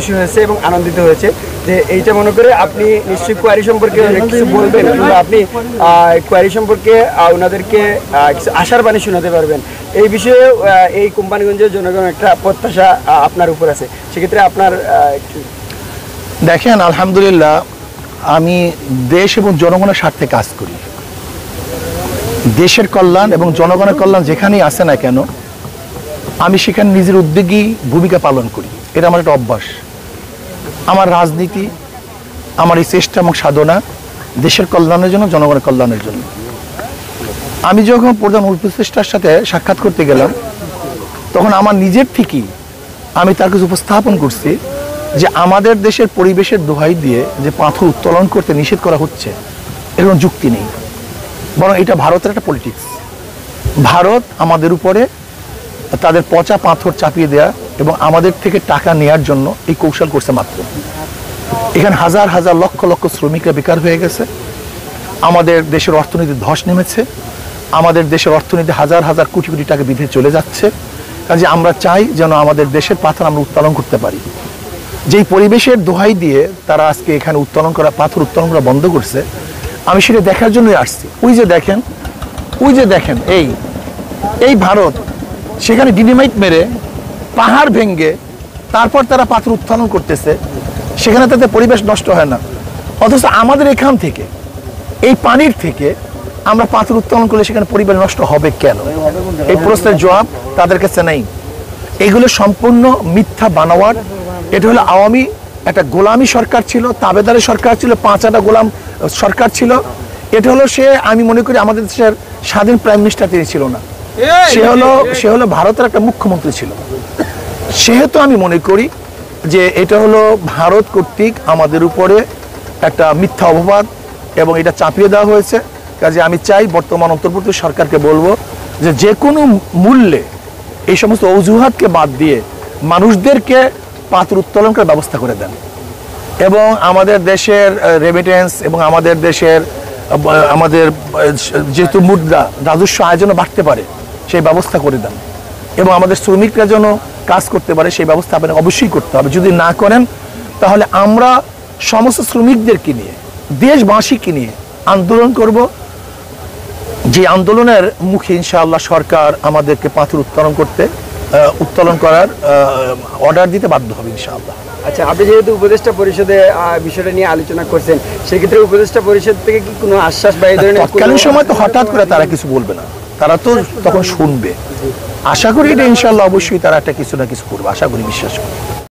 খুশি হয়েছে এবং আনন্দিত হয়েছে। যে এইটা মনে করে আপনি নিশ্চয়ই কোয়ারি সম্পর্কে অনেক কিছু বলবেন, কিংবা আপনি কোয়ারি সম্পর্কে ওনাদেরকে কিছু আশার বাণী শোনাতে পারবেন। এই বিষয়ে এই কোম্পানিগঞ্জের জনগণ একটা প্রত্যাশা আপনার উপর আছে, সেক্ষেত্রে আপনার দেখেন, আলহামদুলিল্লাহ আমি দেশ এবং জনগণের স্বার্থে কাজ করি। দেশের কল্যাণ এবং জনগণের কল্যাণ যেখানেই আসে না কেন, আমি সেখানে নিজের উদ্যোগী ভূমিকা পালন করি। এটা আমার একটা অভ্যাস। আমার রাজনীতি, আমার এই চেষ্টা এবং সাধনা দেশের কল্যাণের জন্য, জনগণের কল্যাণের জন্য। আমি যখন প্রধান উপদেষ্টার সাথে সাক্ষাৎ করতে গেলাম, তখন আমার নিজের থেকেই আমি তার কাছে উপস্থাপন করছি যে আমাদের দেশের পরিবেশের দোহাই দিয়ে যে পাথর উত্তোলন করতে নিষেধ করা হচ্ছে, এর কোনো যুক্তি নেই, বরং এটা ভারতের একটা পলিটিক্স। ভারত আমাদের উপরে তাদের পচা পাথর চাপিয়ে দেয়া এবং আমাদের থেকে টাকা নেয়ার জন্য এই কৌশল করছে মাত্র। এখানে হাজার হাজার লক্ষ লক্ষ শ্রমিকরা বেকার হয়ে গেছে, আমাদের দেশের অর্থনীতি ধস নেমেছে, আমাদের দেশের অর্থনীতি হাজার হাজার কোটি কোটি টাকা বিধে চলে যাচ্ছে। কাজে আমরা চাই যেন আমাদের দেশের পাথর আমরা উত্তোলন করতে পারি। যেই পরিবেশের দোহাই দিয়ে তারা আজকে এখানে উত্তোলন করা, পাথর উত্তোলন করা বন্ধ করছে, আমি সেটা দেখার জন্যই আসছি। ওই যে দেখেন এই ভারত সেখানে ডিনামাইট মেরে পাহাড় ভেঙে তারপর তারা পাথর উত্তোলন করতেছে, সেখানে তাদের পরিবেশ নষ্ট হয় না। অথচ আমাদের এখান থেকে, এই পানির থেকে আমরা পাথর উত্তোলন করলে সেখানে পরিবেশ নষ্ট হবে কেন? এই প্রশ্নের জবাব তাদের কাছে নেই। এগুলো সম্পূর্ণ মিথ্যা বানোয়াট। এটা হলো আওয়ামী একটা গোলামি সরকার ছিল, তাবেদারি সরকার ছিল, 5 আনা গোলাম সরকার ছিল। এটা হলো আমি মনে করি আমাদের দেশের স্বাধীন প্রাইম মিনিস্টার তিনি ছিল না, সে হলো ভারতের একটা মুখ্যমন্ত্রী ছিল। সেহেতু আমি মনে করি যে এটা হলো ভারত কর্তৃক আমাদের উপরে একটা মিথ্যা অপবাদ এবং এটা চাপিয়ে দেওয়া হয়েছে। কাজে আমি চাই বর্তমান অন্তর্বর্তী সরকারকে বলবো যে কোনো মূল্যে এই সমস্ত অজুহাতকে বাদ দিয়ে মানুষদেরকে পাথর উত্তোলন করার ব্যবস্থা করে দেন, এবং আমাদের দেশের রেমিটেন্স এবং আমাদের দেশের যেহেতু মুদ্রা রাজস্ব আয়োজনও বাড়তে পারে সেই ব্যবস্থা করে দেন, এবং আমাদের শ্রমিকরা যেন কাজ করতে পারে সেই ব্যবস্থা আপনাকে অবশ্যই করতে হবে। যদি না করেন তাহলে আমরা সমস্ত শ্রমিকদেরকে নিয়ে, দেশবাসীকে নিয়ে আন্দোলন করব। যে আন্দোলনের মুখে ইনশাআল্লাহ সরকার আমাদেরকে পাথর উত্তোলন করার অর্ডার দিতে বাধ্য হবে ইনশাআল্লাহ। আচ্ছা, আপনি যেহেতু উপদেষ্টা পরিষদে বিষয়টা নিয়ে আলোচনা করছেন, সেক্ষেত্রে উপদেষ্টা পরিষদ থেকে কি কোনো আশ্বাস বা এই ধরনের? তৎকালীন সময় তো হঠাৎ করে তারা কিছু বলবে না, তারা তো তখন শুনবে। আশা করি এটা ইনশাআল্লাহ অবশ্যই তারা একটা কিছু না কিছু করবে, আশা করি, বিশ্বাস করি।